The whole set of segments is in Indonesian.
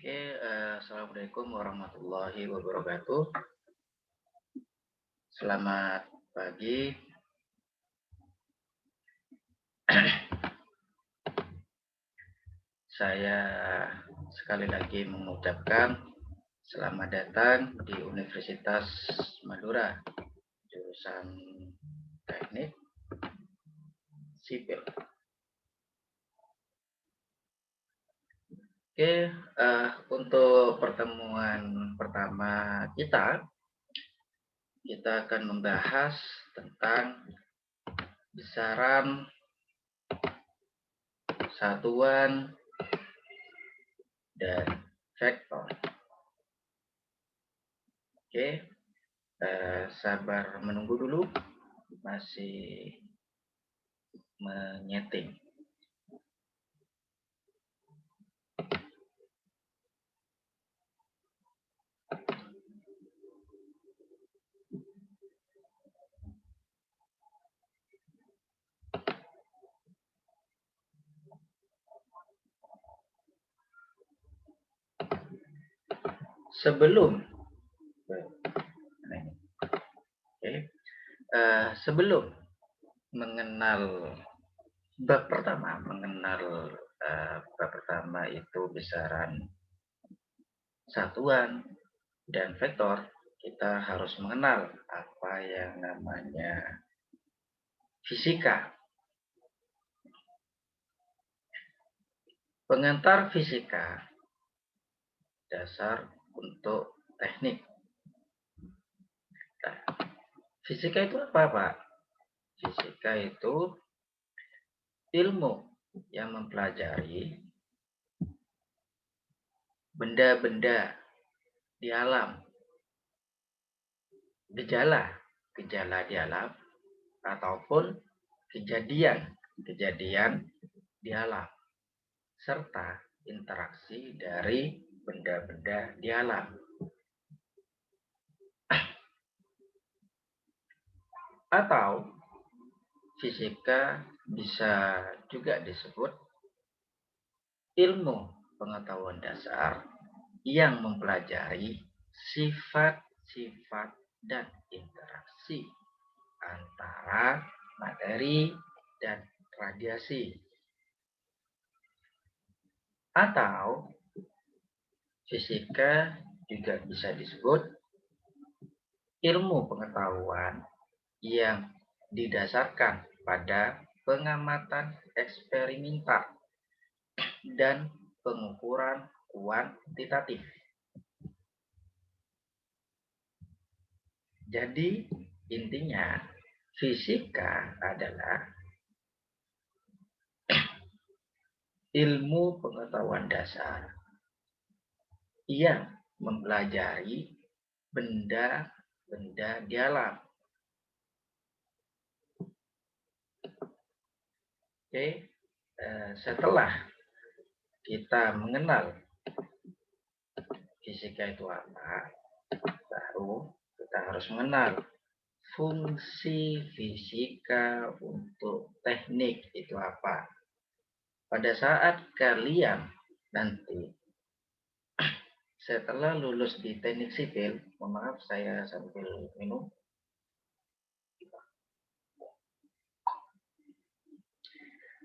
Assalamualaikum warahmatullahi wabarakatuh. Selamat pagi. Saya sekali lagi mengucapkan selamat datang di Universitas Madura, jurusan Teknik Sipil. Untuk pertemuan pertama kita akan membahas tentang besaran satuan dan vektor. Sabar menunggu dulu, masih menyeting. Sebelum mengenal bab pertama, itu besaran satuan dan vektor, kita harus mengenal apa yang namanya fisika. Pengantar fisika dasar untuk teknik. Nah, fisika itu apa, Pak? Fisika itu ilmu yang mempelajari benda-benda di alam, gejala di alam, ataupun kejadian di alam, serta interaksi dari benda-benda di alam. Atau fisika bisa juga disebut ilmu pengetahuan dasar yang mempelajari sifat-sifat dan interaksi antara materi dan radiasi. Atau fisika juga bisa disebut ilmu pengetahuan yang didasarkan pada pengamatan eksperimental dan pengukuran kuantitatif. Jadi intinya fisika adalah ilmu pengetahuan dasar yang mempelajari benda-benda di alam. Setelah kita mengenal fisika itu apa, baru kita harus mengenal fungsi fisika untuk teknik itu apa. Pada saat kalian nanti setelah lulus di teknik sipil, mohon maaf saya sambil minum.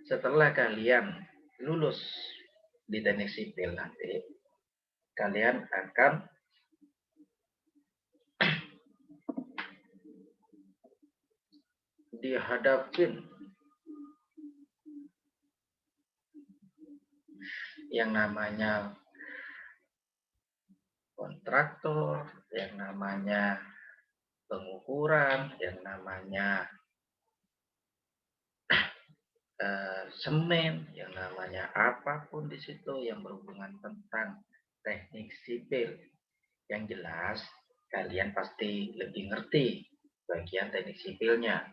Setelah kalian lulus di teknik sipil nanti, kalian akan dihadapin yang namanya kontraktor, yang namanya pengukuran, yang namanya semen, yang namanya apapun di situ yang berhubungan tentang teknik sipil. Yang jelas kalian pasti lebih ngerti bagian teknik sipilnya.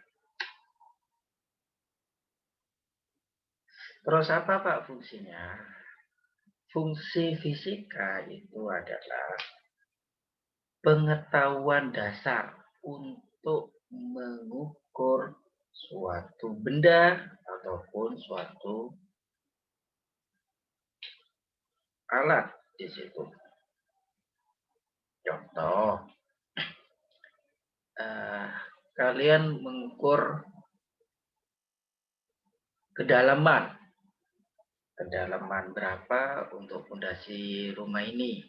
Terus apa, Pak, fungsinya? Fungsi fisika itu adalah pengetahuan dasar untuk mengukur suatu benda ataupun suatu alat di situ. Contoh, kalian mengukur kedalaman berapa untuk fondasi rumah ini.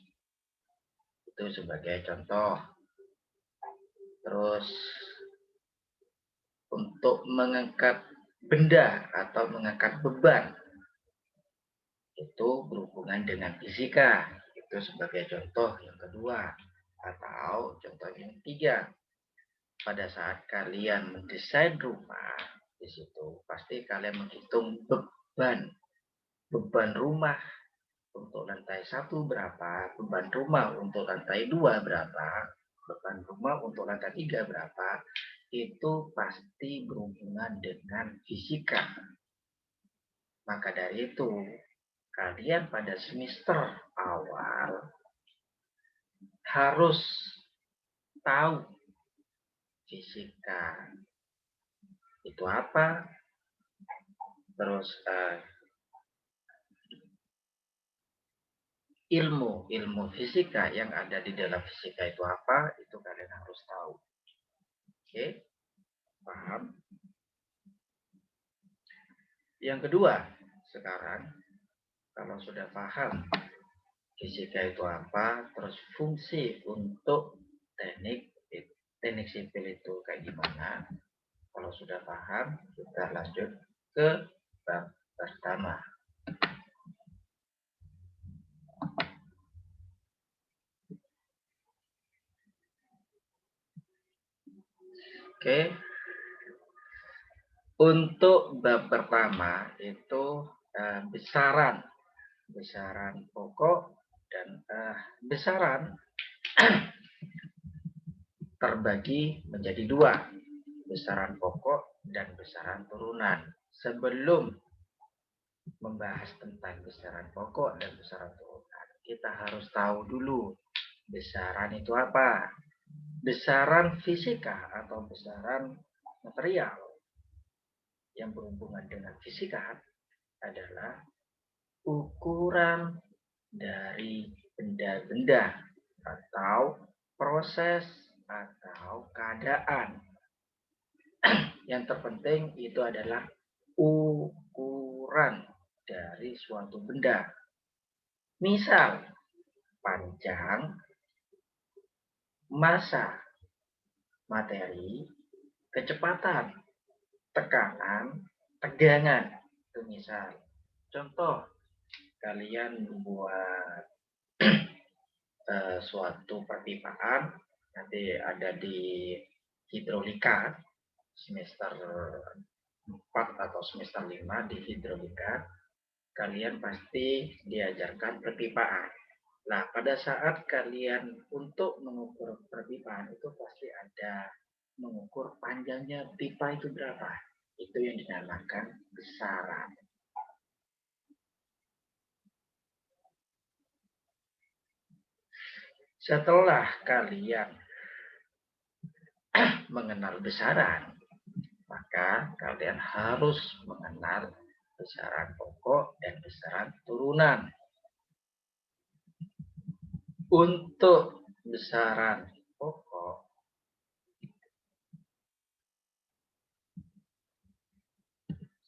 Itu sebagai contoh. Terus untuk mengangkat benda atau mengangkat beban, itu berhubungan dengan fisika. Itu sebagai contoh yang kedua. Atau contoh yang ketiga, pada saat kalian mendesain rumah, di situ pasti kalian menghitung beban rumah untuk lantai 1 berapa, beban rumah untuk lantai 2 berapa, beban rumah untuk lantai 3 berapa, itu pasti berhubungan dengan fisika. Maka dari itu, kalian pada semester awal harus tahu fisika itu apa, terus ilmu fisika yang ada di dalam fisika itu apa, itu kalian harus tahu. Oke, paham? Yang kedua, sekarang kalau sudah paham fisika itu apa, terus fungsi untuk teknik sipil itu kayak gimana, kalau sudah paham, kita lanjut ke bab pertama. Oke, untuk bab pertama itu besaran pokok dan besaran terbagi menjadi dua, besaran pokok dan besaran turunan. Sebelum membahas tentang besaran pokok dan besaran turunan, kita harus tahu dulu besaran itu apa. Besaran fisika atau besaran material yang berhubungan dengan fisika adalah ukuran dari benda-benda atau proses atau keadaan. Yang terpenting itu adalah ukuran dari suatu benda. Misal, panjang, massa, materi, kecepatan, tekanan, tegangan. Itu misal. Contoh, kalian membuat suatu perpipaan, nanti ada di hidrolika, semester 4 atau semester 5 di hidrolika, kalian pasti diajarkan perpipaan. Nah, pada saat kalian untuk mengukur perpipaan itu pasti ada mengukur panjangnya pipa itu berapa. Itu yang dinamakan besaran. Setelah kalian mengenal besaran, maka kalian harus mengenal besaran pokok dan besaran turunan. Untuk besaran pokok,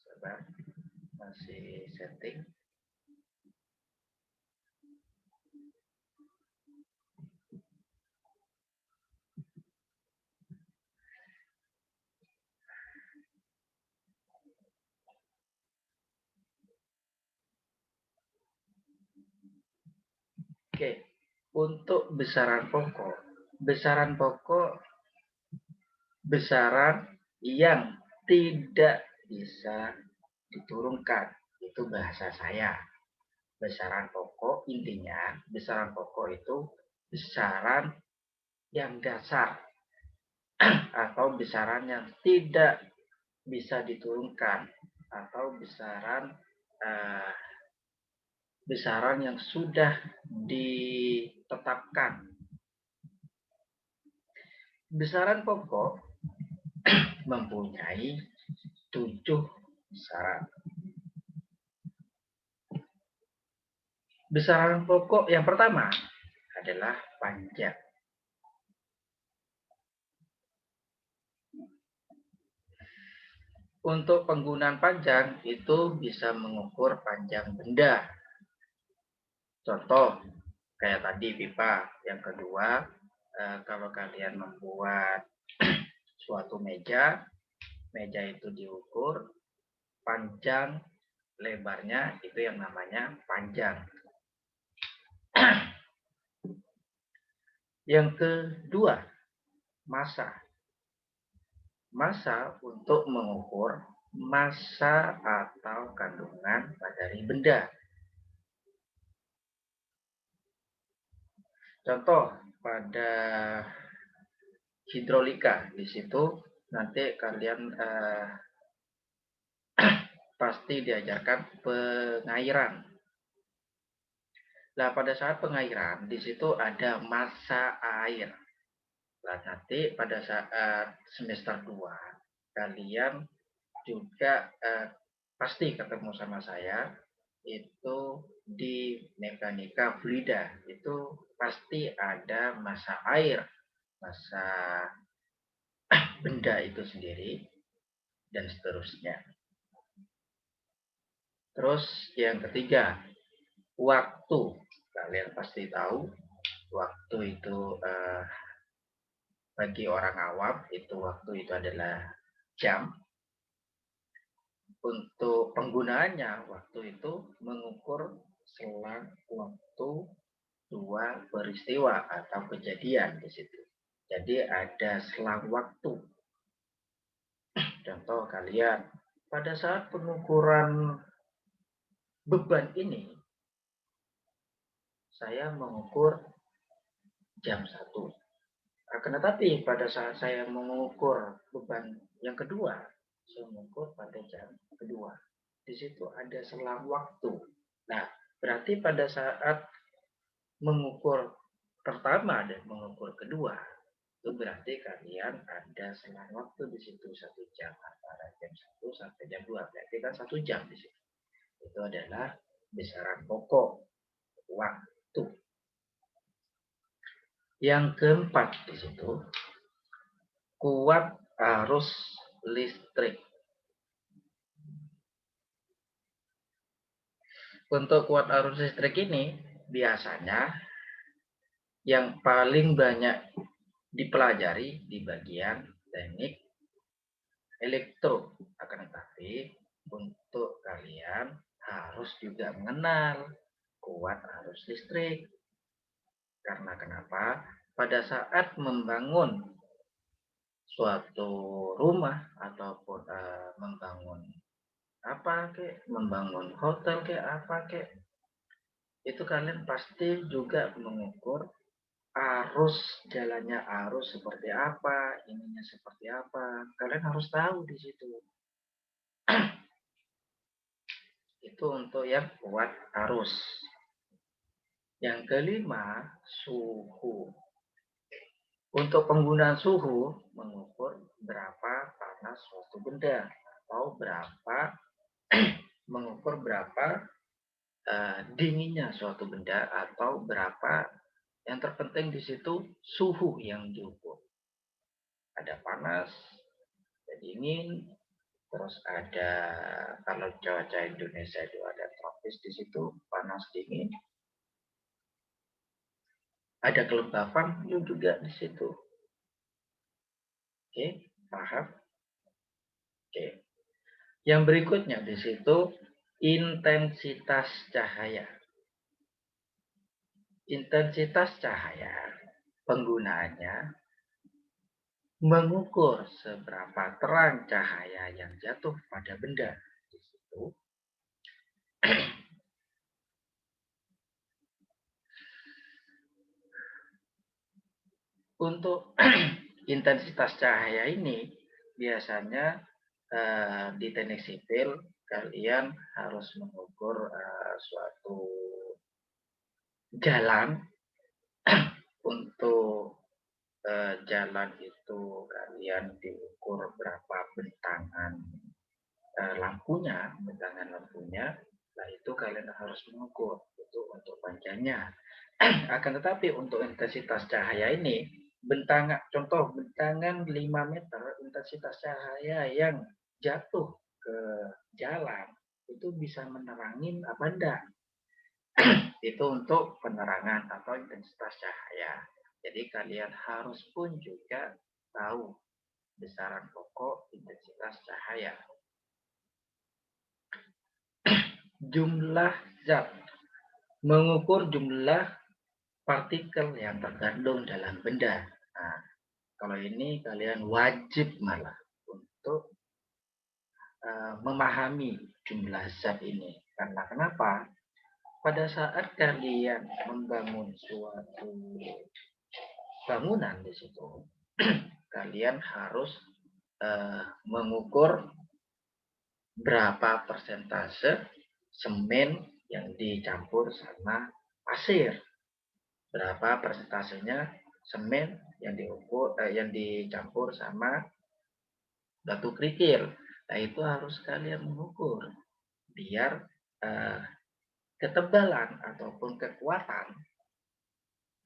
sabar, masih setting. Oke, untuk besaran pokok besaran yang tidak bisa diturunkan. Itu bahasa saya. Besaran pokok, intinya besaran pokok itu besaran yang dasar atau besaran yang tidak bisa diturunkan atau besaran yang sudah ditetapkan. Besaran pokok mempunyai 7 besaran. Besaran pokok yang pertama adalah panjang. Untuk penggunaan panjang itu bisa mengukur panjang benda. Contoh, kayak tadi pipa. Yang kedua, kalau kalian membuat suatu meja itu diukur panjang lebarnya, itu yang namanya panjang. Yang kedua, massa. Massa untuk mengukur massa atau kandungan dari benda. Contoh pada hidrolika, di situ nanti kalian pasti diajarkan pengairan. Nah, pada saat pengairan di situ ada massa air. Nah, nanti pada saat semester 2 kalian juga pasti ketemu sama saya itu di mekanika fluida, itu pasti ada massa air, massa benda itu sendiri, dan seterusnya. Terus yang ketiga, waktu. Kalian pasti tahu waktu itu bagi orang awam itu waktu itu adalah jam. Untuk penggunaannya waktu itu mengukur selang waktu dua peristiwa atau kejadian di situ. Jadi ada selang waktu. Contoh kalian pada saat pengukuran beban ini saya mengukur jam 1. Akan tetapi pada saat saya mengukur beban yang kedua, saya mengukur pada jam kedua. Di situ ada selang waktu. Nah, berarti pada saat mengukur pertama dan mengukur kedua, itu berarti kalian ada selang waktu di situ 1 jam antara jam 1 sampai jam 2. Berarti kan 1 jam di situ. Itu adalah besaran pokok waktu. Yang keempat di situ, kuat arus listrik. Untuk kuat arus listrik ini biasanya yang paling banyak dipelajari di bagian teknik elektro. Akan tetapi untuk kalian harus juga mengenal kuat arus listrik. Karena kenapa? Pada saat membangun suatu rumah ataupun membangun membangun hotel apa itu kalian pasti juga mengukur arus jalannya, arus seperti apa, ininya seperti apa. Kalian harus tahu di situ. Itu untuk yang kuat arus. Yang kelima, suhu. Untuk penggunaan suhu mengukur berapa panas suatu benda atau mengukur berapa dinginnya suatu benda atau berapa, yang terpenting di situ suhu yang diukur. Ada panas, ada dingin, terus ada kalau cuaca Indonesia itu ada tropis di situ panas dingin, ada kelembapan juga di situ. Oke, paham? Oke. Yang berikutnya di situ intensitas cahaya. Intensitas cahaya penggunaannya mengukur seberapa terang cahaya yang jatuh pada benda di situ. Untuk intensitas cahaya ini biasanya di teknik sipil kalian harus mengukur suatu jalan. Untuk jalan itu kalian diukur berapa bentangan lampunya, nah itu kalian harus mengukur. itu untuk panjangnya. Akan tetapi untuk intensitas cahaya ini, contoh bentangan 5 meter, intensitas cahaya yang jatuh ke jalan itu bisa menerangin apa enggak? Itu untuk penerangan atau intensitas cahaya. Jadi kalian harus pun juga tahu besaran pokok intensitas cahaya. Jumlah zat, mengukur jumlah partikel yang terkandung dalam benda. Nah, kalau ini kalian wajib malah untuk memahami jumlah zat ini. Karena kenapa? Pada saat kalian membangun suatu bangunan di situ, kalian harus mengukur berapa persentase semen yang dicampur sama pasir, berapa persentasenya semen yang dicampur sama batu kerikil. Nah, itu harus kalian mengukur biar ketebalan ataupun kekuatan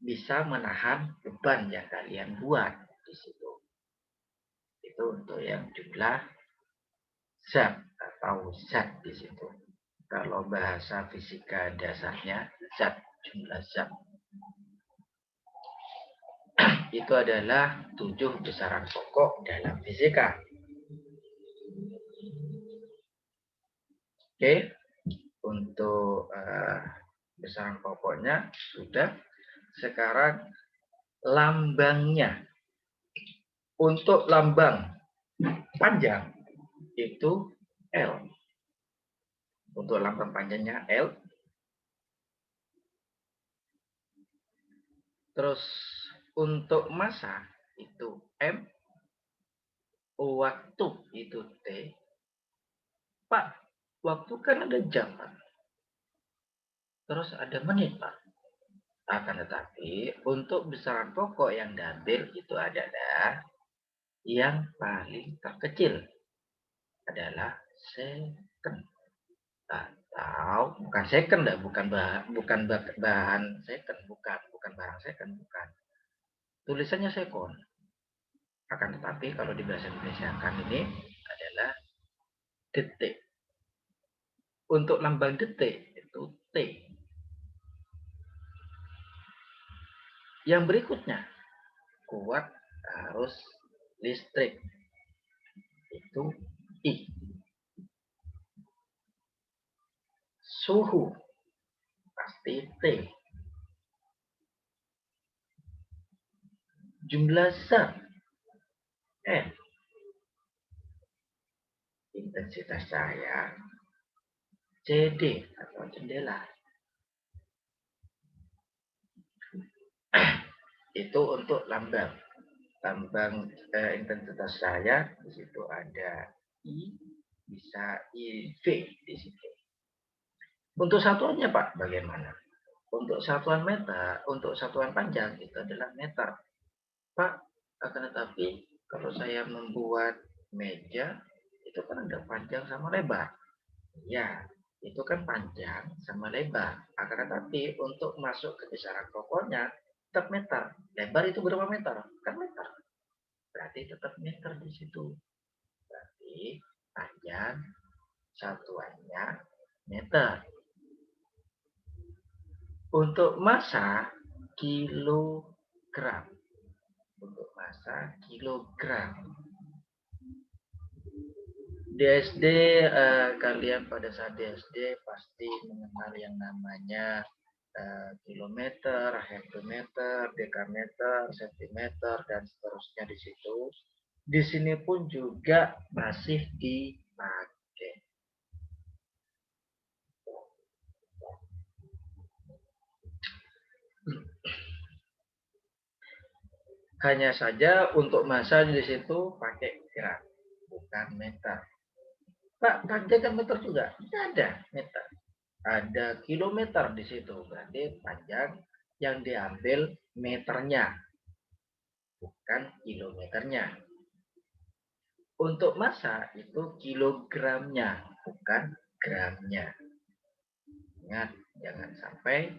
bisa menahan beban yang kalian buat di situ. Itu untuk yang jumlah zat atau zat di situ. Kalau bahasa fisika dasarnya zat, jumlah zat. Itu adalah 7 besaran pokok dalam fisika. Oke, untuk besaran pokoknya sudah. Sekarang lambangnya. Untuk lambang panjang itu L. Untuk lambang panjangnya L. Terus untuk massa itu M. Waktu itu T. Pak, waktu kan ada jam, Pak. Terus ada menit, Pak. Akan tetapi untuk besaran pokok yang diambil itu adalah yang paling terkecil adalah second, atau bukan second, bukan bahan second, bukan barang second, bukan. Tulisannya second. Akan tetapi kalau di bahasa Indonesia kan ini adalah detik. Untuk lambang detik itu T. Yang berikutnya, kuat arus listrik itu I. Suhu pasti T. Jumlah zat N. Intensitas cahaya CD atau jendela. Itu untuk lambang intensitas cahaya. Di situ ada I, bisa IV di situ. Untuk satuannya Pak, bagaimana? Untuk satuan meter, untuk satuan panjang itu adalah meter. Pak, akan tetapi kalau saya membuat meja itu kan ada panjang sama lebar. Ya, itu kan panjang sama lebar. Akan tetapi untuk masuk ke besaran pokoknya tetap meter. Lebar itu berapa meter? Kan meter. Berarti tetap meter di situ. Berarti panjang satuannya meter. Untuk massa kilogram. Untuk massa kilogram. Di SD kalian pada saat di SD pasti mengenal yang namanya kilometer, hektometer, dekameter, sentimeter dan seterusnya di situ. Di sini pun juga masih dipakai. Hanya saja untuk massa di situ pakai gram, bukan meter. Pak, panjang meter juga? Tidak ada meter. Ada kilometer di situ. Berarti panjang yang diambil meternya, bukan kilometernya. Untuk massa itu kilogramnya, bukan gramnya. Ingat, jangan sampai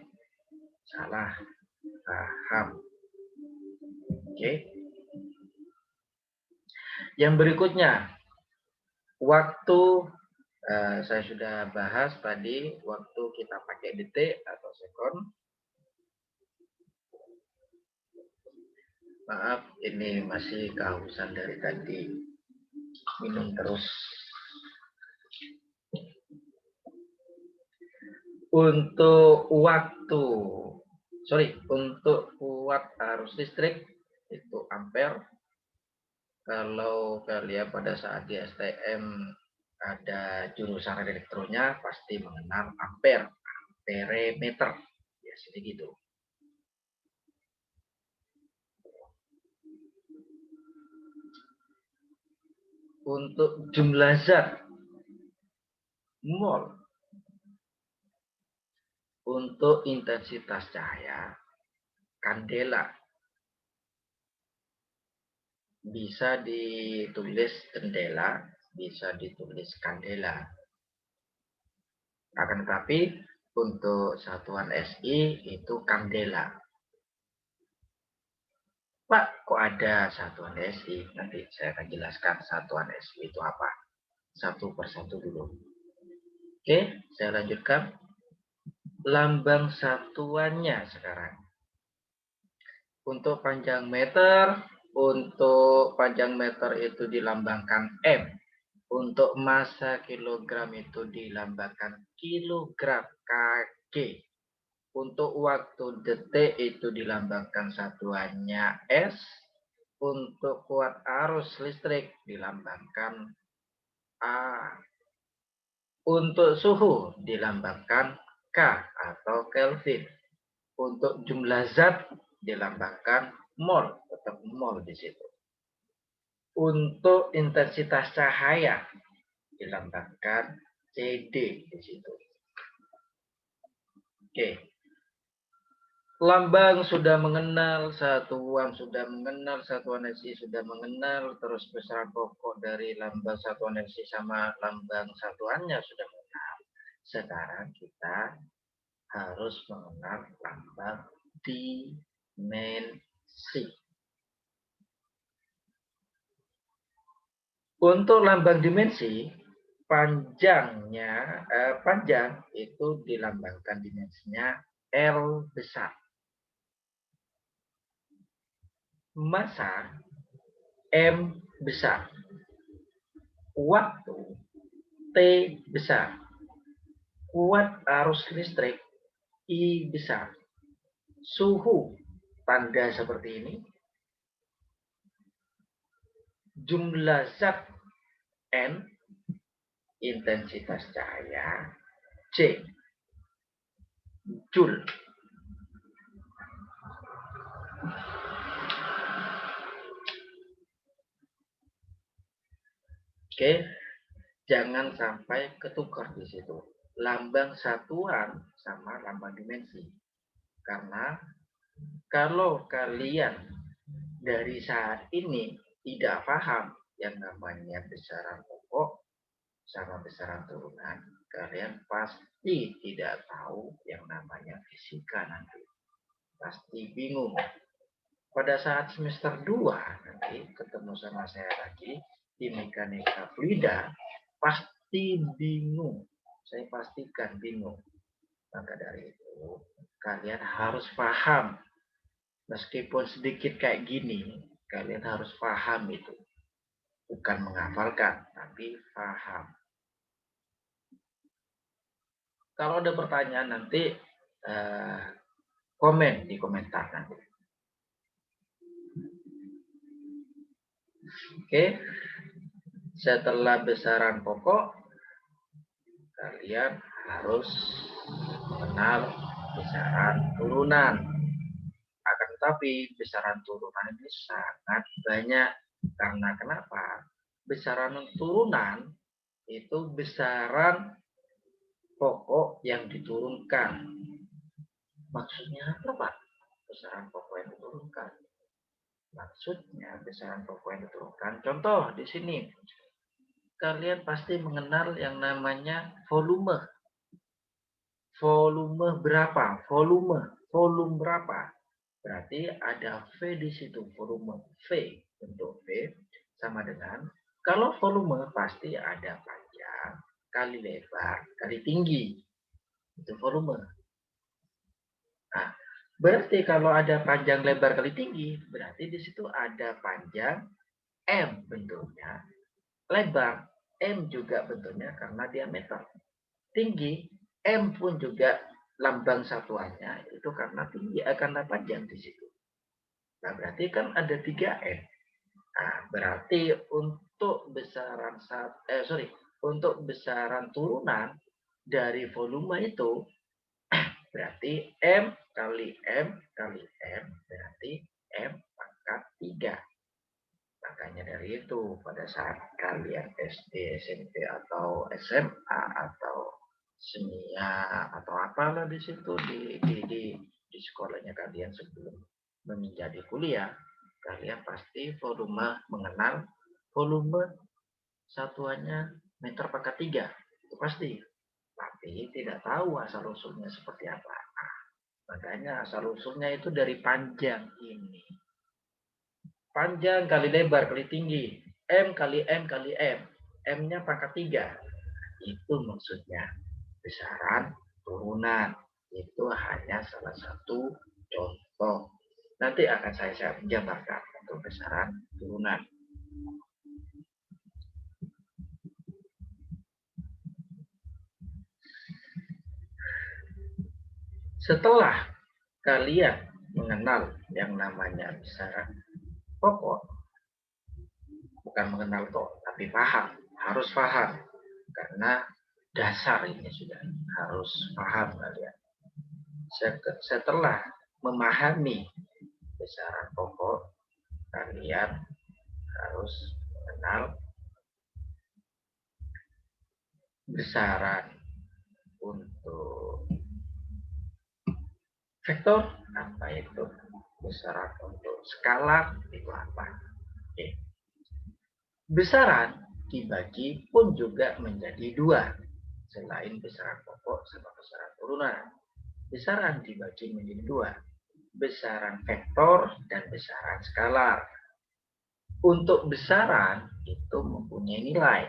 salah paham. Oke. Yang berikutnya, waktu saya sudah bahas tadi, waktu kita pakai detik atau sekon. Maaf, ini masih kehausan dari tadi. Minum terus. Untuk watt arus listrik itu ampere. Kalau kalian pada saat di STM ada jurusan elektronya pasti mengenal ampere, amperemeter, ya seperti gitu. Untuk jumlah zat, mol. Untuk intensitas cahaya, kandela. Bisa ditulis jendela, bisa ditulis kandela. Akan tetapi untuk satuan SI itu kandela. Pak, kok ada satuan SI? Nanti saya akan jelaskan satuan SI itu apa. Satu persatu dulu. Oke, saya lanjutkan. Lambang satuannya sekarang. Untuk panjang meter itu dilambangkan M. Untuk massa kilogram itu dilambangkan kilogram kg. Untuk waktu detik itu dilambangkan satuannya S. Untuk watt arus listrik dilambangkan A. Untuk suhu dilambangkan K atau Kelvin. Untuk jumlah zat dilambangkan mol, tetap mol di situ. Untuk intensitas cahaya dilambangkan CD di situ. Oke. Lambang sudah mengenal, satuan sudah mengenal, satuan SI sudah mengenal, terus besaran pokok dari lambang satuan SI sama lambang satuannya sudah mengenal. Sekarang kita harus mengenal lambang dimensi. Untuk lambang dimensi, panjang itu dilambangkan dimensinya L besar. Massa M besar. Waktu T besar. Watt arus listrik I besar. Suhu tanda seperti ini. Jumlah zat N. Intensitas cahaya C. Joule. Oke, jangan sampai ketukar di situ. Lambang satuan sama lambang dimensi. Karena kalau kalian dari saat ini tidak paham yang namanya besaran pokok sama besaran turunan, kalian pasti tidak tahu yang namanya fisika nanti. Pasti bingung. Pada saat semester 2 nanti ketemu sama saya lagi di mekanika fluida, pasti bingung. Saya pastikan bingung. Maka dari itu, kalian harus paham. Meskipun sedikit kayak gini, kalian harus paham itu. Bukan menghafalkan, tapi paham. Kalau ada pertanyaan nanti, komen di komentar nanti. Oke, setelah besaran pokok, kalian harus mengenal besaran turunan. Akan tetapi besaran turunan ini sangat banyak. Karena kenapa? Besaran turunan itu besaran pokok yang diturunkan. Maksudnya apa, Pak? Besaran pokok yang diturunkan. Maksudnya besaran pokok yang diturunkan. Contoh di sini. Kalian pasti mengenal yang namanya volume. volume berapa? Volume berapa? Berarti ada V di situ, volume V. Bentuk V sama dengan, kalau volume pasti ada panjang kali lebar kali tinggi. Itu volume. Nah, berarti kalau ada panjang lebar kali tinggi, berarti di situ ada panjang M bentuknya, lebar M juga bentuknya karena diameter. Tinggi M pun juga lambang satuannya itu karena tinggi, karena panjang di situ. Nah, berarti kan ada 3M. Nah, berarti untuk besaran turunan dari volume itu berarti M kali M kali M berarti M pangkat 3. Makanya dari itu pada saat kalian SD, SMP atau SMA atau senia atau apalah di situ di sekolahnya kalian sebelum menjadi kuliah, kalian pasti mengenal volume satuannya meter pangkat 3. Itu pasti. Tapi tidak tahu asal usulnya seperti apa. Makanya asal usulnya itu dari panjang ini. Panjang kali lebar kali tinggi. M kali M kali M. M-nya pangkat 3. Itu maksudnya. Besaran turunan. Itu hanya salah satu contoh. Nanti akan saya jabarkan untuk besaran turunan. Setelah kalian mengenal yang namanya besaran pokok, bukan mengenal kok, tapi paham, harus paham, karena dasar ini sudah harus paham kalian. Setelah memahami besaran pokok, kalian harus mengenal besaran untuk vektor, apa itu, besaran untuk skalar itu apa. Oke. Besaran dibagi pun juga menjadi 2, selain besaran pokok sama besaran turunan. Besaran dibagi menjadi 2, besaran vektor dan besaran skalar. Untuk besaran itu mempunyai nilai.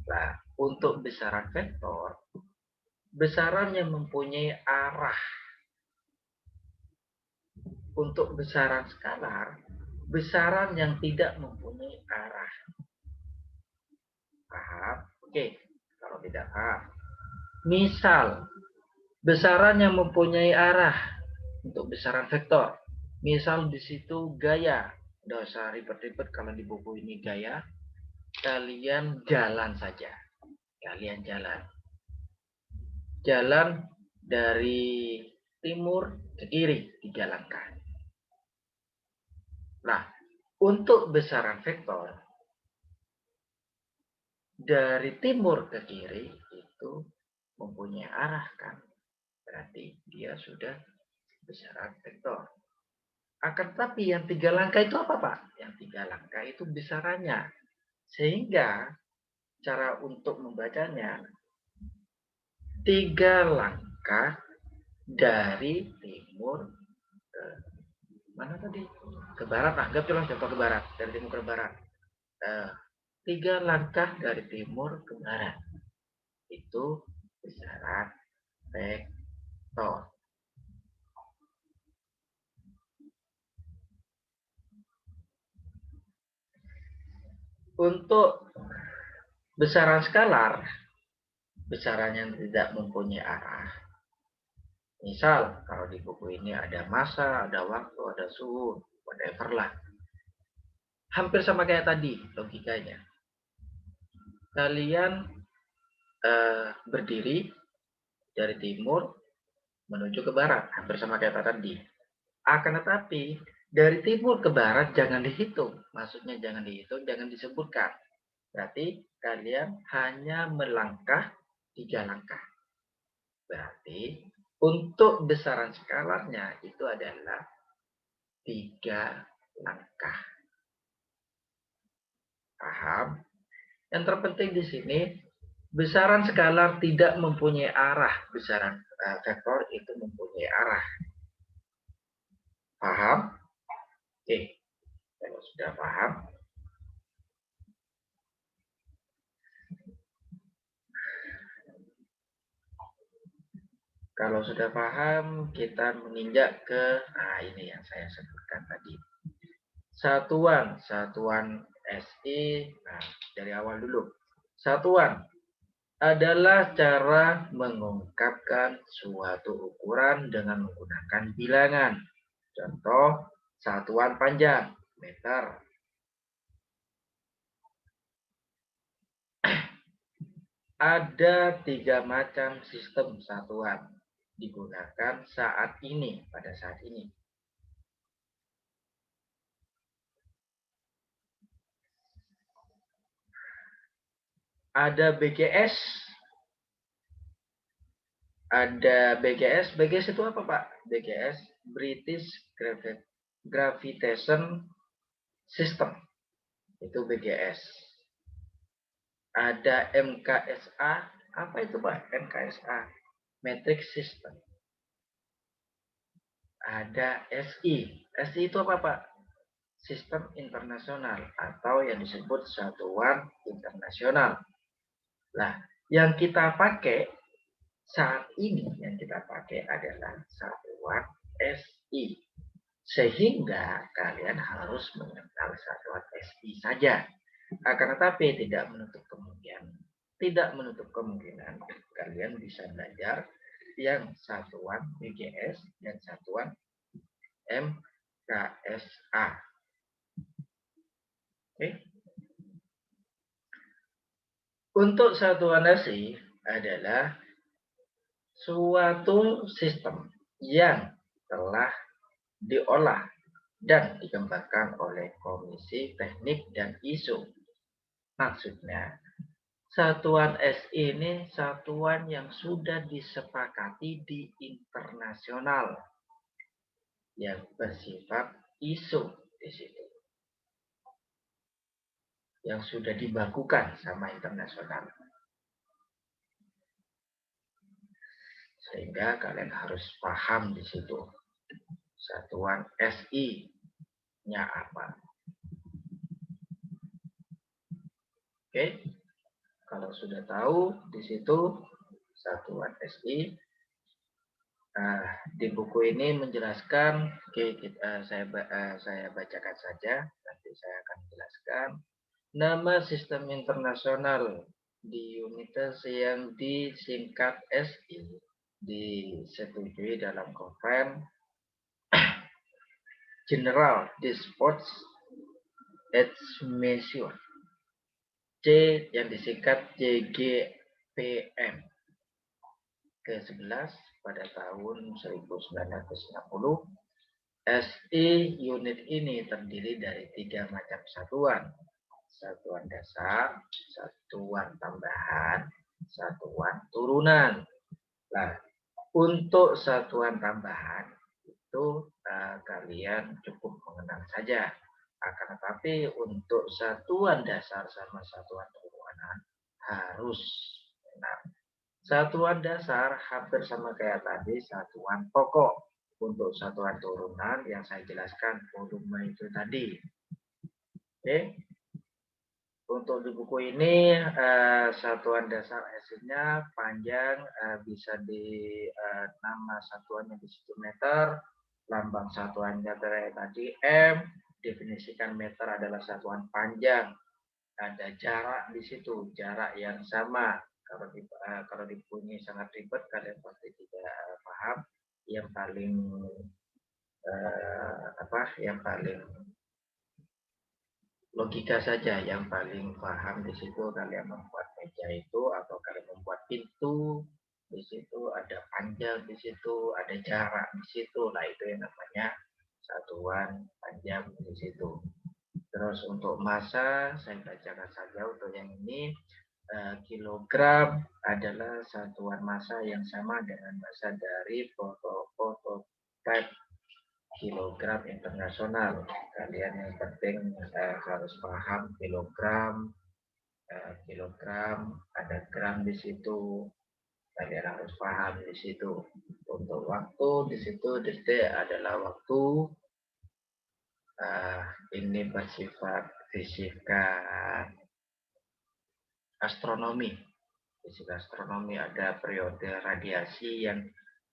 Nah, untuk besaran vektor, besaran yang mempunyai arah. Untuk besaran skalar, besaran yang tidak mempunyai arah. Paham? Oke, kalau tidak paham. Misal, besaran yang mempunyai arah untuk besaran vektor. Misal di situ gaya. Tidak usah ribet-ribet kalau di buku ini gaya. Kalian jalan saja. Kalian jalan. Jalan dari timur ke kiri 3 langkah. Nah, untuk besaran vektor dari timur ke kiri itu mempunyai arah kan. Berarti dia sudah besaran vektor. Akan tetapi yang 3 langkah itu apa, Pak? Yang 3 langkah itu besarannya. Sehingga cara untuk membacanya 3 langkah dari timur ke mana tadi? Ke barat. Anggap contoh ke barat. Dari timur ke barat. 3 langkah dari timur ke barat. Itu besaran vektor. Untuk besaran skalar, besaran yang tidak mempunyai arah. Misal, kalau di buku ini ada massa, ada waktu, ada suhu, whatever lah. Hampir sama kayak tadi logikanya. Kalian berdiri dari timur menuju ke barat, hampir sama kayak tadi. Akan tetapi, dari timur ke barat jangan dihitung. Maksudnya jangan dihitung, jangan disebutkan. Berarti kalian hanya melangkah 3 langkah. Berarti untuk besaran skalarnya itu adalah 3 langkah. Paham? Yang terpenting di sini Besaran skalar tidak mempunyai arah, besaran vektor itu mempunyai arah. Paham? Oke, kalau sudah paham, kita menginjak ke, ini yang saya sebutkan tadi. Satuan SI, dari awal dulu. Satuan adalah cara mengungkapkan suatu ukuran dengan menggunakan bilangan. Contoh, satuan panjang, meter. Ada 3 macam sistem satuan digunakan saat ini, pada saat ini. Ada BGS. BGS itu apa, Pak? BGS, British Gravitation System. Itu BGS. Ada MKSA. Apa itu, Pak? MKSA, Metric System. Ada SI. SI itu apa, Pak? Sistem internasional atau yang disebut satuan internasional. Nah, yang kita pakai saat ini adalah satuan SI. Sehingga kalian harus mengenal satuan SI saja. Akan tetapi tidak menutup kemungkinan kalian bisa belajar yang satuan BGS dan satuan MKSA. Oke. Untuk satuan SI adalah suatu sistem yang telah diolah dan dikembangkan oleh Komisi Teknik dan ISO. Maksudnya, satuan SI ini satuan yang sudah disepakati di internasional yang bersifat ISO di situ. Yang sudah dibakukan sama internasional. Sehingga kalian harus paham di situ. Satuan SI-nya apa. Oke. Kalau sudah tahu di situ satuan SI, di buku ini menjelaskan, saya bacakan saja, nanti saya akan jelaskan. Nama sistem internasional di unitas yang disingkat SI disetujui dalam Conference General Disputes et Measures C yang disingkat JGPM ke-11 pada tahun 1960. SI unit ini terdiri dari 3 macam satuan. Satuan dasar, satuan tambahan, satuan turunan. Nah, untuk satuan tambahan itu kalian cukup mengenal saja. Akan tetapi untuk satuan dasar sama satuan turunan harus benar. Satuan dasar hampir sama kayak tadi, satuan pokok. Untuk satuan turunan yang saya jelaskan volume itu tadi. Oke. Untuk di buku ini satuan dasar SI-nya panjang, bisa di nama satuannya di situ meter, lambang satuannya tadi M, definisikan meter adalah satuan panjang, ada jarak di situ, jarak yang sama. Kalau di buku ini sangat ribet, kalian pasti tidak paham. Yang paling logika saja, yang paling paham di situ kalian membuat meja itu atau kalian membuat pintu, di situ ada panjang, di situ ada jarak, di situ. Nah, itu yang namanya satuan panjang di situ. Terus untuk massa saya bacakan saja untuk yang ini. Kilogram adalah satuan massa yang sama dengan massa dari prototipe kilogram internasional. Kalian yang penting harus paham kilogram, kilogram, ada gram di situ. Kalian harus paham di situ. Untuk waktu di situ detik adalah waktu. Ini bersifat fisika astronomi. Fisika astronomi ada periode radiasi yang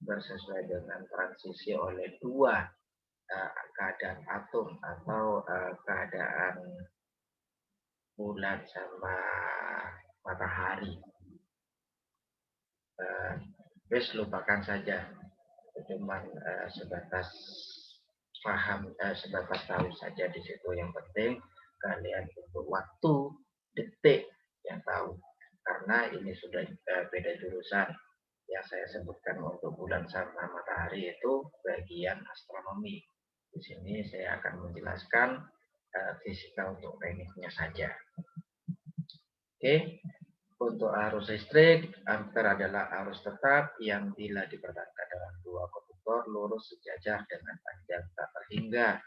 bersesuai dengan transisi oleh dua keadaan atom atau keadaan bulan sama matahari. Wes lupakan saja, cuman sebatas paham, sebatas tahu saja di situ. Yang penting kalian untuk waktu detik yang tahu, karena ini sudah beda jurusan. Yang saya sebutkan untuk bulan sama matahari itu bagian astronomi. Di sini saya akan menjelaskan fisika untuk tekniknya saja. Oke. Untuk arus listrik, ampere adalah arus tetap yang bila dipertahankan dalam dua konduktor lurus sejajar dengan panjang tak terhingga.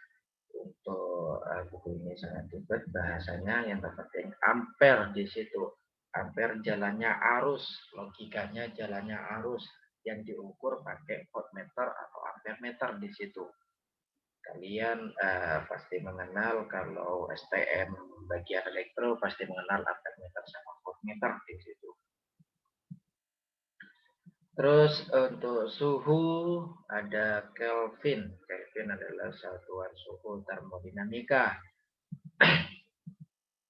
Untuk buku ini sangat ribet bahasanya, yang terpenting ampere di situ. Ampere jalannya arus, logikanya jalannya arus yang diukur pakai voltmeter atau ampere meter di situ. Kalian pasti mengenal, kalau STM bagian elektro pasti mengenal ampere meter sama voltmeter di situ. Terus untuk suhu ada Kelvin. Kelvin adalah satuan suhu termodinamika.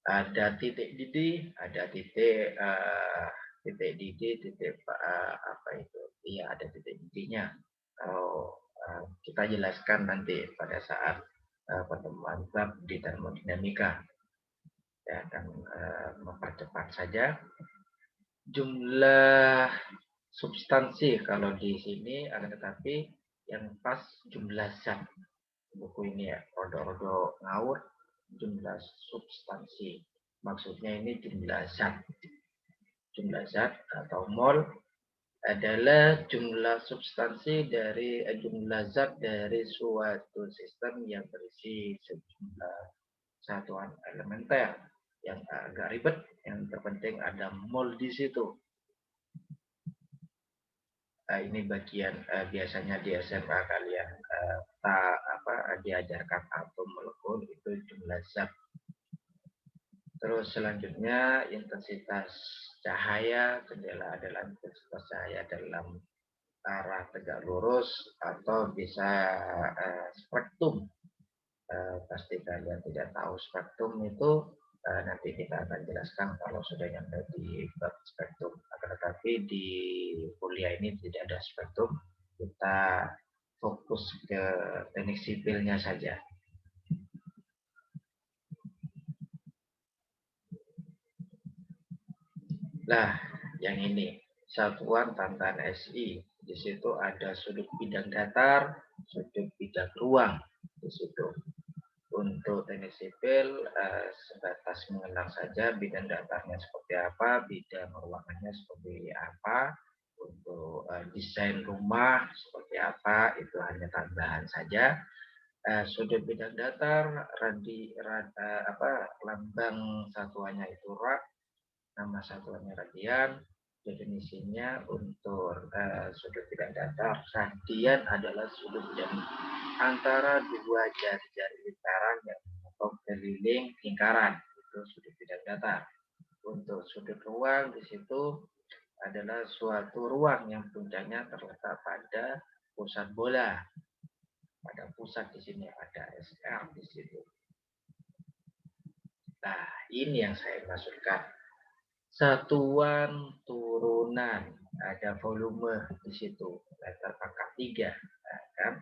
Ada titik didih, ada titik didih, titik apa itu? Iya, ada titik didihnya. Kalau kita jelaskan nanti pada saat pertemuan bab di termodinamika. Saya akan mempercepat saja. Jumlah substansi kalau di sini, akan tetapi yang pas jumlah zat. Buku ini ya rodo-rodo ngawur. Jumlah substansi, maksudnya ini jumlah zat. Jumlah zat atau mol adalah jumlah substansi dari jumlah zat dari suatu sistem yang berisi sejumlah satuan elementer. Yang agak ribet, yang terpenting ada mol di situ. Ini bagian biasanya di SMA kalian diajarkan atom molekul, itu jumlah zat. Terus selanjutnya intensitas cahaya. Jendela adalah intensitas cahaya dalam arah tegak lurus atau bisa spektrum. Pasti kalian tidak tahu spektrum itu, nanti kita akan jelaskan kalau sudah nyampe di bab spektrum. Tetapi di kuliah ini tidak ada spektrum, kita fokus ke teknik sipilnya saja. Nah, yang ini satuan tantan SI. Di situ ada sudut bidang datar, sudut bidang ruang di situ. Untuk teknik sipil sebatas mengenal saja bidang datarnya seperti apa, bidang ruangannya seperti apa, untuk desain rumah seperti apa, itu hanya tambahan saja. Sudut bidang datar, lambang satuannya itu rad, nama satuannya radian. Definisinya untuk sudut bidang datar, radian adalah sudut bidang antara dua jari-jari lingkaran yang memotong keliling lingkaran, itu sudut bidang datar. Untuk sudut ruang di situ adalah suatu ruang yang puncaknya terletak pada pusat bola. Pada pusat di sini ada SR di situ. Nah, ini yang saya maksudkan. Satuan turunan, ada volume di situ, meter pangkat 3, nah, kan?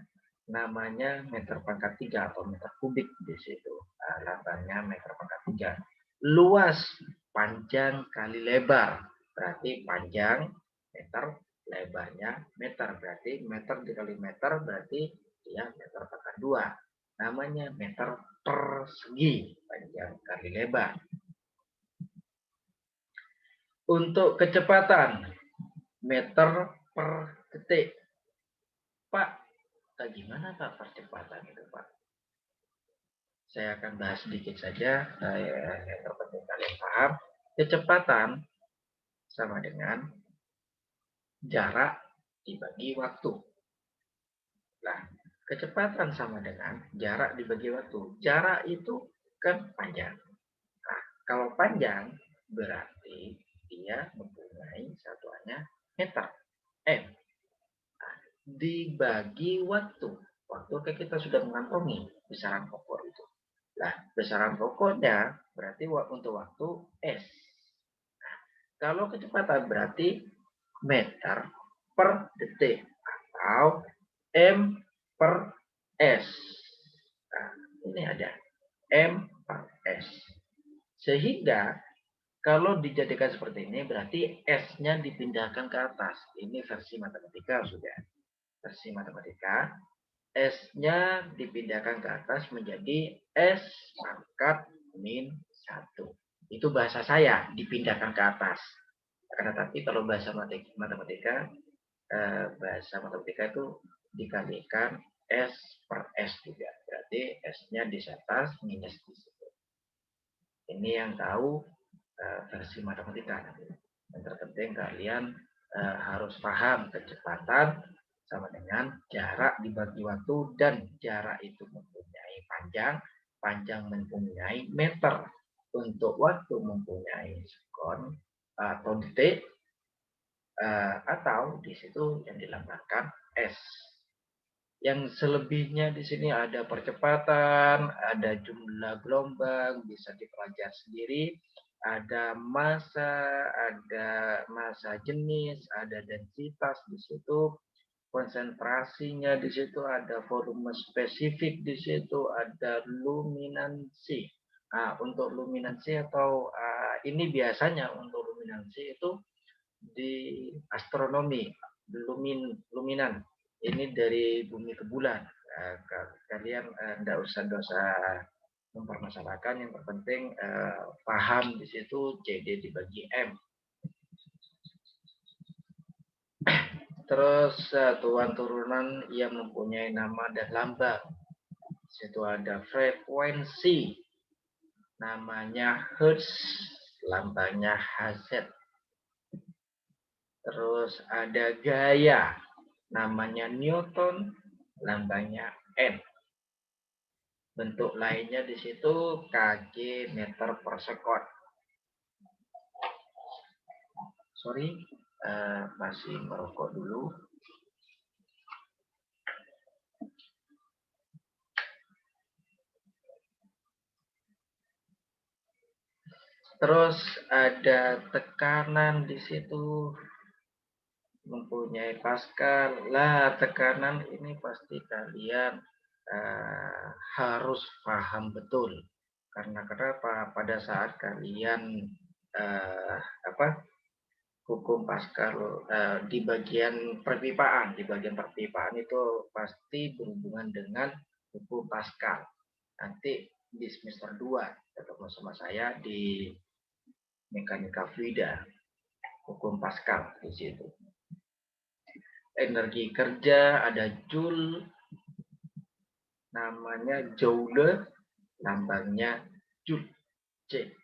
Namanya meter pangkat 3 atau meter kubik di situ. Lambangnya meter pangkat 3. Luas, panjang kali lebar, berarti panjang meter, lebarnya meter, berarti meter dikali meter berarti dia meter pangkat 2. Namanya meter persegi, panjang kali lebar. Untuk kecepatan, meter per detik. Pak, gimana Pak percepatan itu Pak? Saya akan bahas sedikit saja, yang terpenting kalian paham. Kecepatan sama dengan jarak dibagi waktu. Nah, kecepatan sama dengan jarak dibagi waktu. Jarak itu kan panjang. Nah, kalau panjang berarti dia mempunyai satuannya meter. M. Nah, dibagi waktu. Waktu kita sudah mengantongi besaran pokok itu. Nah, besaran pokoknya berarti untuk waktu S. Kalau kecepatan berarti meter per detik atau M per S. Nah, ini ada M per S. Sehingga kalau dijadikan seperti ini berarti S-nya dipindahkan ke atas. Ini versi matematika sudah. Versi matematika S-nya dipindahkan ke atas menjadi S pangkat min 1. Itu bahasa saya, dipindahkan ke atas. Karena tapi kalau bahasa matematika, bahasa matematika itu dikalikan S per S juga. Berarti S-nya di atas minus di situ. Ini yang tahu versi matematika. Yang terpenting kalian harus paham kecepatan sama dengan jarak dibagi waktu, dan jarak itu mempunyai panjang, panjang mempunyai meter, untuk waktu mempunyai sekon atau detik, atau di situ yang dilambangkan S. Yang selebihnya di sini ada percepatan, ada jumlah gelombang, bisa dipelajari sendiri, ada massa jenis, ada densitas di situ, konsentrasinya di situ, ada volume spesifik di situ, ada luminansi. Nah, untuk luminansi atau ini biasanya untuk luminansi itu di astronomi, luminan. Ini dari bumi ke bulan. Kalian tidak usah mempermasalahkan, yang terpenting paham di situ CD dibagi M. Terus satuan turunan yang mempunyai nama dan lambang. Di situ ada frekuensi, namanya Hertz, lambangnya Hz. Terus ada gaya, namanya Newton, lambangnya N. Bentuk lainnya di situ kg meter per sekon. Sorry, masih merokok dulu. Terus ada tekanan di situ, mempunyai Pascal. Lah, tekanan ini pasti kalian harus paham betul. Karena kenapa? Pada saat kalian hukum Pascal di bagian perpipaan, itu pasti berhubungan dengan hukum Pascal. Nanti di semester 2 ketemu sama saya di mekanika fluida, hukum Pascal di situ. Energi kerja ada Joule, namanya Joule, lambangnya Joule, C.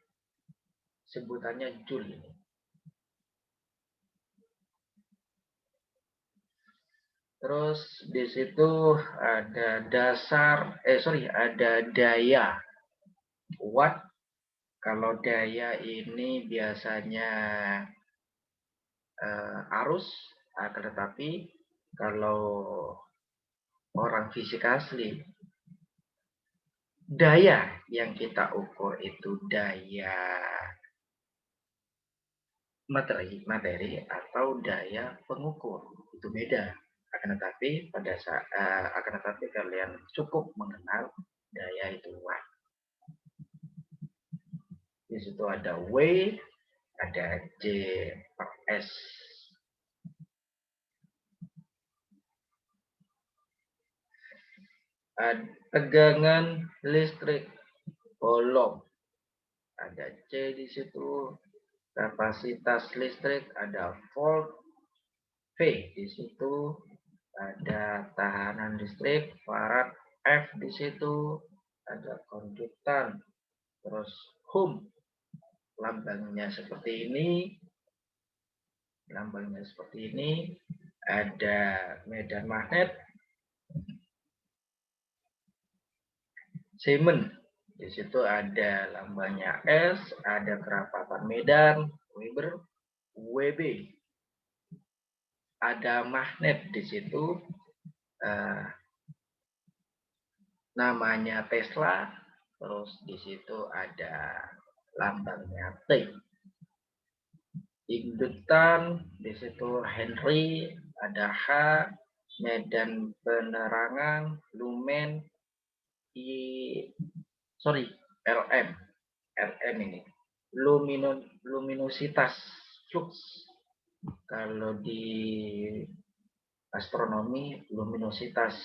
Sebutannya Joule ini. Terus di situ ada ada daya watt. Kalau daya ini biasanya arus, akan tetapi kalau orang fisika asli, daya yang kita ukur itu daya materi atau daya pengukur, itu beda. Akan tetapi kalian cukup mengenal daya itu watt. Di situ ada W, ada J per S. Tegangan listrik bolong, ada C di situ. Kapasitas listrik ada volt, V di situ. Ada tahanan listrik, farad, F di situ. Ada kondutan, terus Ohm, lambangnya seperti ini. Lambangnya seperti ini. Ada medan magnet. Siemens. Di situ ada lambangnya S, ada kerapatan medan, Weber, WB. Ada magnet di situ. Namanya Tesla, terus di situ ada lambangnya T. Indukan di situ Henry, ada H, medan penerangan, lumen, LM, LM ini luminositas flux. Kalau di astronomi luminositas.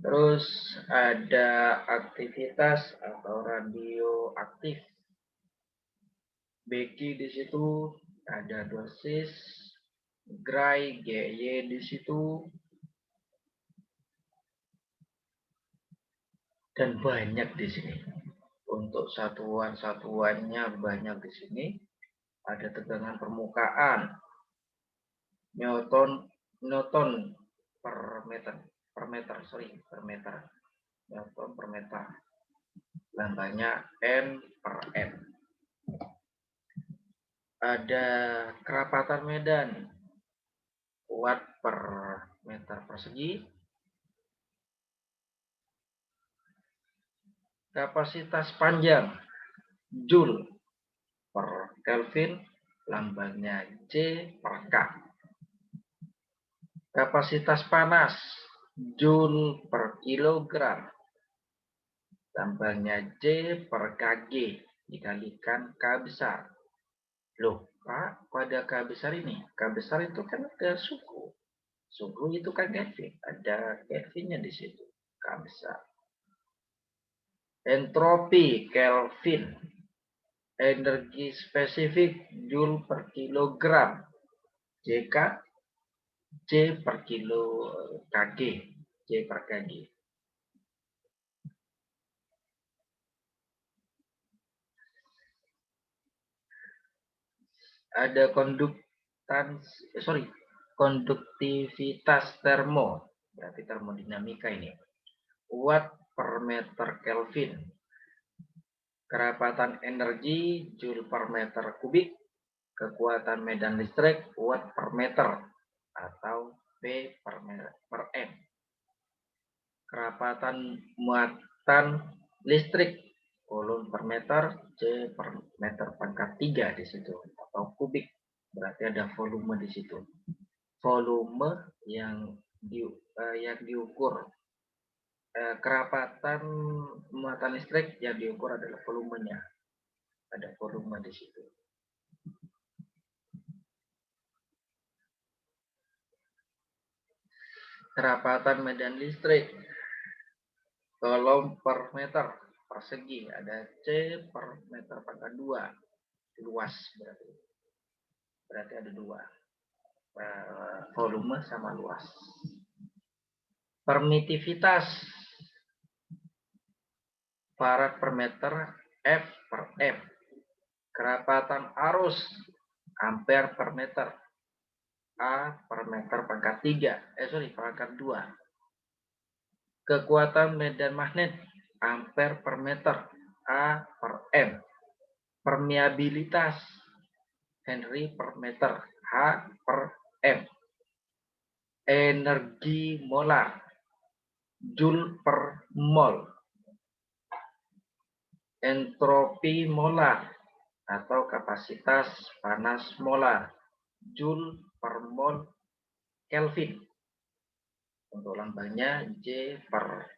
Terus ada aktivitas atau radioaktif. Becky di situ ada dosis, Gray, GY di situ, dan banyak di sini. Untuk satuan-satuannya banyak di sini. Ada tegangan permukaan, Newton per meter, Newton per meter. Lambangnya N per M. Ada kerapatan medan, watt per meter persegi. Kapasitas panjang, Joule per Kelvin, lambangnya J per K. Kapasitas panas, Joule per kilogram, lambangnya J per Kg dikalikan K besar. Loh, Pak, pada K besar ini, K besar itu kan ada suhu. Suhu itu kan Kelvin, ada Kelvinnya di situ, K besar. Entropi Kelvin, energi spesifik Joule per kilogram, JK, J per kilo Kg, J per Kg. Ada konduktivitas termo, berarti termodinamika ini. Watt per meter Kelvin. Kerapatan energi Joule per meter kubik. Kekuatan medan listrik Watt per meter atau P per M. Kerapatan muatan listrik Coulomb per meter, J per meter pangkat 3 di situ, atau kubik, berarti ada volume di situ. Volume yang diukur, kerapatan muatan listrik yang diukur adalah volumenya, ada volume di situ. Kerapatan medan listrik, Coulomb per meter persegi, ada C per meter pangkat 2, luas berarti ada 2, volume sama luas. Permitivitas, farad per meter F per M. Kerapatan arus, ampere per meter A per meter pangkat 2. Kekuatan medan magnet, ampere per meter A per M. Permeabilitas, Henry per meter H per M. Energi molar, Joule per mol. Entropi molar atau kapasitas panas molar, Joule per mol Kelvin. Untuk lambangnya J per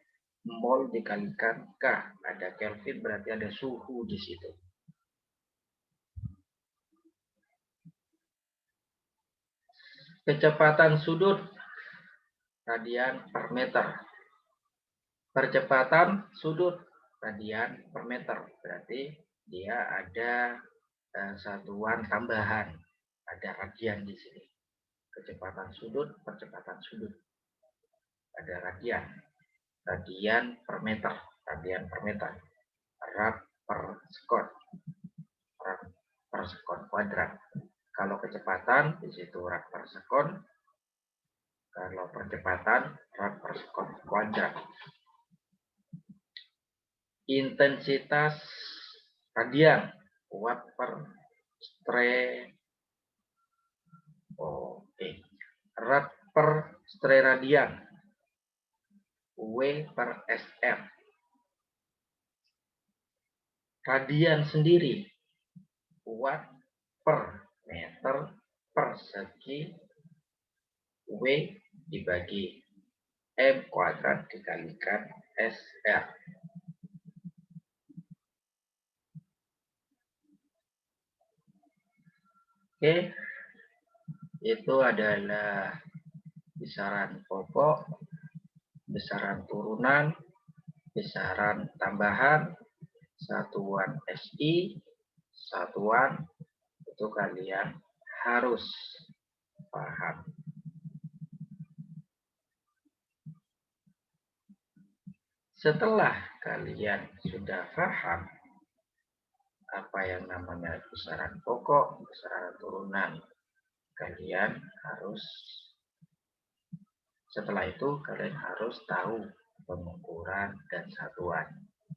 mol dikalikan K. Ada Kelvin berarti ada suhu di situ. Kecepatan sudut, radian per meter. Percepatan sudut, radian per meter. Berarti dia ada satuan tambahan. Ada radian di sini. Kecepatan sudut, percepatan sudut. Ada radian. radian per meter, rad per sekon, rad per sekon kuadrat. Kalau kecepatan di situ rad per sekon, kalau percepatan rad per sekon kuadrat. Intensitas radian watt per rad per stray radian W per SR. Radian sendiri watt per meter persegi W dibagi M kuadrat dikalikan SR. Oke, itu adalah besaran pokok, besaran turunan, besaran tambahan, satuan SI, satuan, itu kalian harus paham. Setelah kalian sudah paham apa yang namanya besaran pokok, besaran turunan, kalian harus, setelah itu kalian harus tahu pengukuran dan satuan.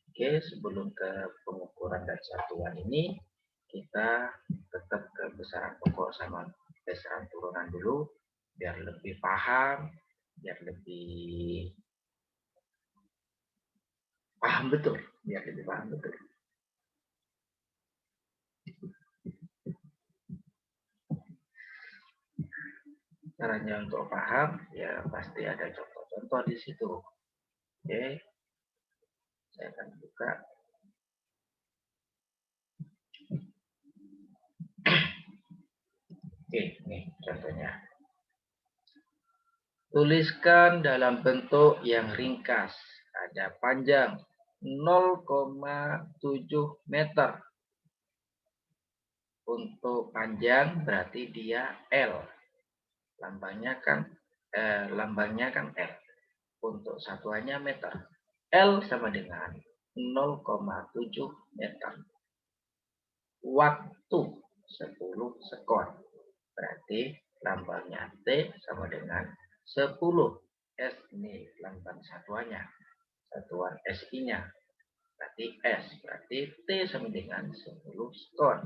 Oke, sebelum ke pengukuran dan satuan ini, kita tetap ke besaran pokok sama besaran turunan dulu, biar lebih paham, biar lebih paham betul. Caranya untuk paham, ya pasti ada contoh-contoh di situ. Oke, saya akan buka. Oke, nih contohnya. Tuliskan dalam bentuk yang ringkas. Ada panjang 0,7 meter. Untuk panjang berarti dia L. Lambangnya kan L. Untuk satuannya meter. L sama dengan 0,7 meter. Waktu 10 sekon. Berarti lambangnya T sama dengan 10. S ini lambang satuannya. Satuan SI-nya. Berarti S. Berarti T sama dengan 10 sekon.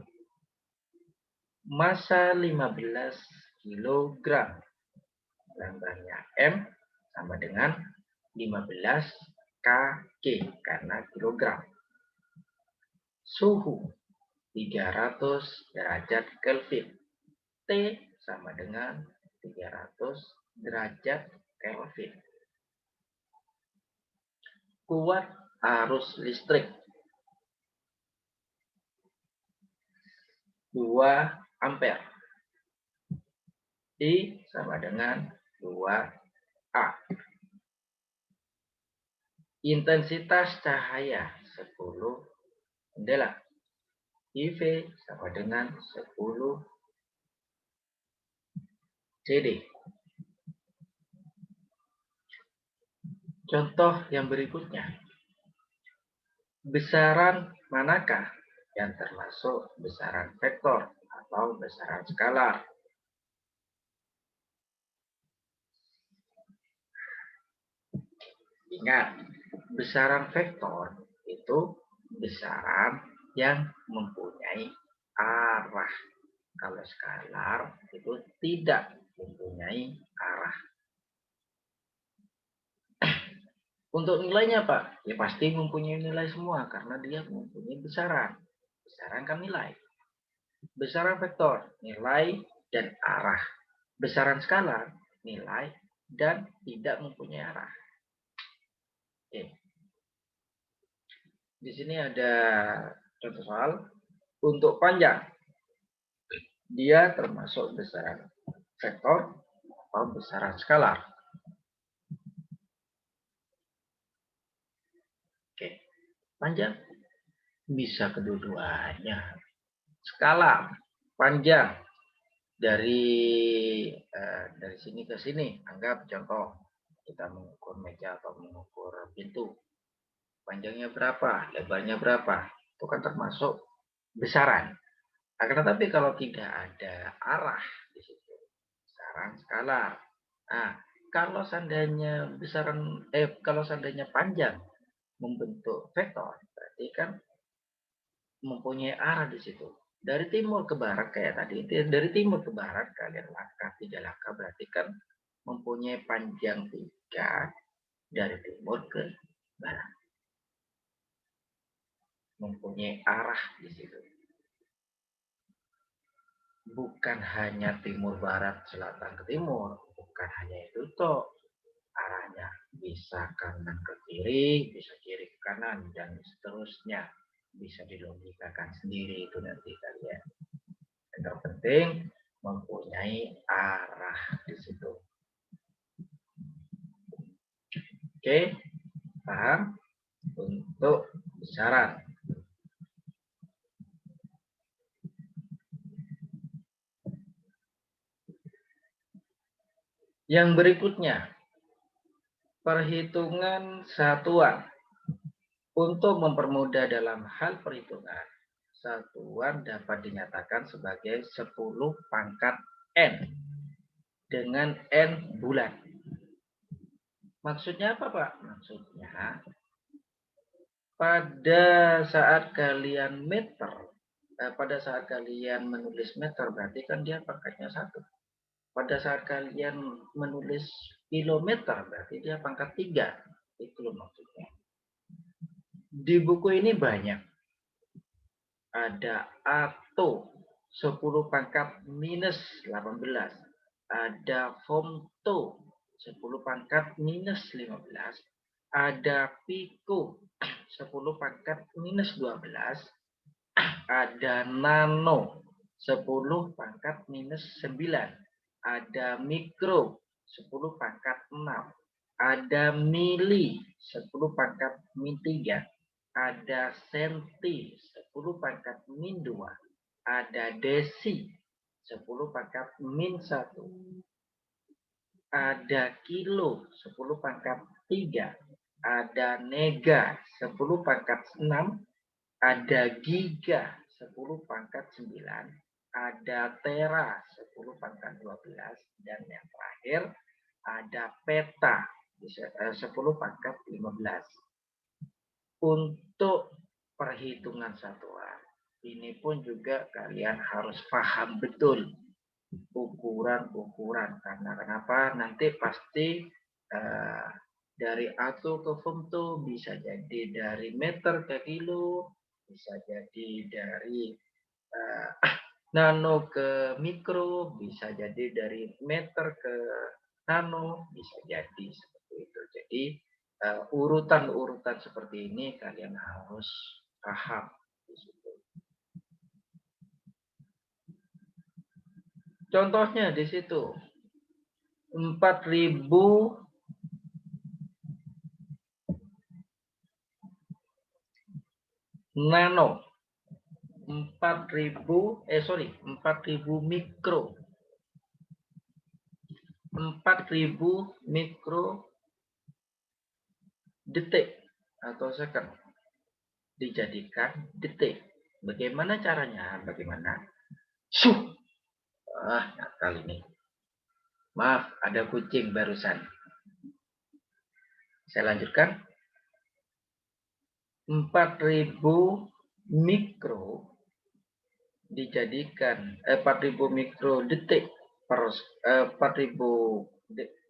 Massa 15 kg. Lambangnya M sama dengan 15 kg karena kilogram. Suhu 300 derajat Kelvin. T sama dengan 300 derajat Kelvin. Kuat arus listrik 2 ampere. I sama dengan 2A. Intensitas cahaya 10 candela. IV sama dengan 10 CD. Contoh yang berikutnya. Besaran manakah yang termasuk besaran vektor atau besaran skalar? Ingat, besaran vektor itu besaran yang mempunyai arah. Kalau skalar itu tidak mempunyai arah. Untuk nilainya, Pak, ya pasti mempunyai nilai semua karena dia mempunyai besaran. Besaran kan nilai. Besaran vektor, nilai dan arah. Besaran skalar, nilai dan tidak mempunyai arah. Oke. Di sini ada contoh soal. Untuk panjang, dia termasuk besaran vektor atau besaran skalar. Oke. Panjang bisa kedua-duanya. Skalar, panjang dari sini ke sini, anggap contoh kita mengukur meja atau mengukur pintu. Panjangnya berapa, lebarnya berapa, itu kan termasuk besaran. Akan tetapi kalau tidak ada arah di situ, besaran skalar. Nah, kalau seandainya kalau seandainya panjang membentuk vektor, berarti kan mempunyai arah di situ. Dari timur ke barat kayak tadi, dari timur ke barat kalian langkah 3 langkah berarti kan mempunyai panjang 3 dari timur ke barat. Mempunyai arah di situ. Bukan hanya timur barat, selatan ke timur, bukan hanya itu toh. Arahnya bisa kanan ke kiri, bisa kiri ke kanan, dan seterusnya. Bisa dilogikakan sendiri itu nanti kalian. Yang terpenting mempunyai arah di situ. Oke, paham? Untuk besaran. Yang berikutnya, perhitungan satuan. Untuk mempermudah dalam hal perhitungan, satuan dapat dinyatakan sebagai 10 pangkat N dengan N bulan. Maksudnya apa, Pak? Maksudnya, pada saat kalian menulis meter, berarti kan dia pangkatnya 1. Pada saat kalian menulis kilometer, berarti dia pangkat 3. Itu loh maksudnya. Di buku ini banyak. Ada ATO 10 pangkat minus 18. Ada FOMTO 10 pangkat minus 15. Ada PICO 10 pangkat minus 12. Ada nano 10 pangkat minus 9. Ada mikro 10 pangkat 6. Ada mili 10 pangkat min 3. Ada senti 10 pangkat min 2. Ada desi 10 pangkat min 1. Ada kilo 10 pangkat 3. Ada nega 10 pangkat 6. Ada giga 10 pangkat 9. Ada tera 10 pangkat 12. Dan yang terakhir ada peta 10 pangkat 15. Untuk perhitungan satuan, ini pun juga kalian harus paham betul ukuran-ukuran. Karena kenapa? Nanti pasti dari ATO ke FOMTO bisa jadi dari meter ke kilo, bisa jadi dari nano ke mikro, bisa jadi dari meter ke nano, bisa jadi seperti itu. Jadi urutan-urutan seperti ini kalian harus paham di situ. Contohnya di situ 4.000 nano, 4.000 mikro, 4.000 mikro detik atau second dijadikan detik. Bagaimana caranya? Bagaimana? Nakal ini. Maaf, ada kucing barusan. Saya lanjutkan. 4.000 mikro dijadikan 4.000 mikro detik per 4.000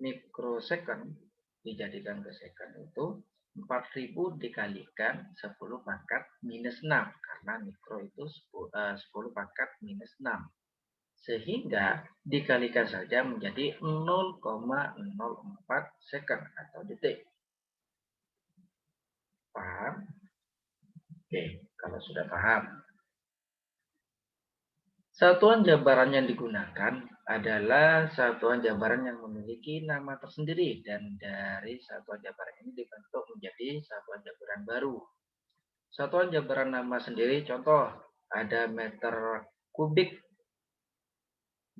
mikrosecond dijadikan ke second itu 4.000 dikalikan 10 pangkat minus 6 karena mikro itu 10 pangkat minus 6 sehingga dikalikan saja menjadi 0,04 second atau detik. Paham? Oke, kalau sudah paham. Satuan jabaran yang digunakan adalah satuan jabaran yang memiliki nama tersendiri dan dari satuan jabaran ini dibentuk menjadi satuan jabaran baru. Satuan jabaran nama sendiri contoh ada meter kubik,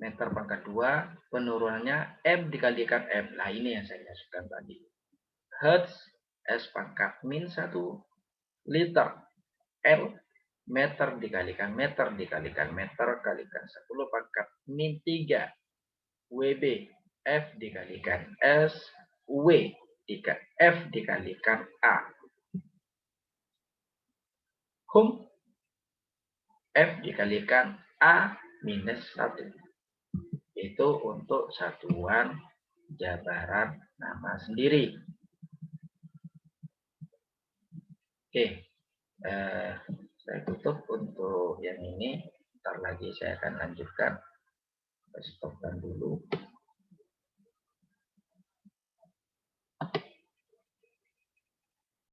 meter pangkat 2, penurunannya M dikalikan M. Nah, ini yang saya maksudkan tadi. Hertz, S pangkat min 1, liter, L, meter dikalikan meter dikalikan meter kalikan 10 pangkat min 3, WB, F dikalikan S, W, F dikalikan A. Hum, F dikalikan A minus 1. Itu untuk satuan jabaran nama sendiri. Oke, saya tutup untuk yang ini. Ntar lagi saya akan lanjutkan. Stopkan dulu.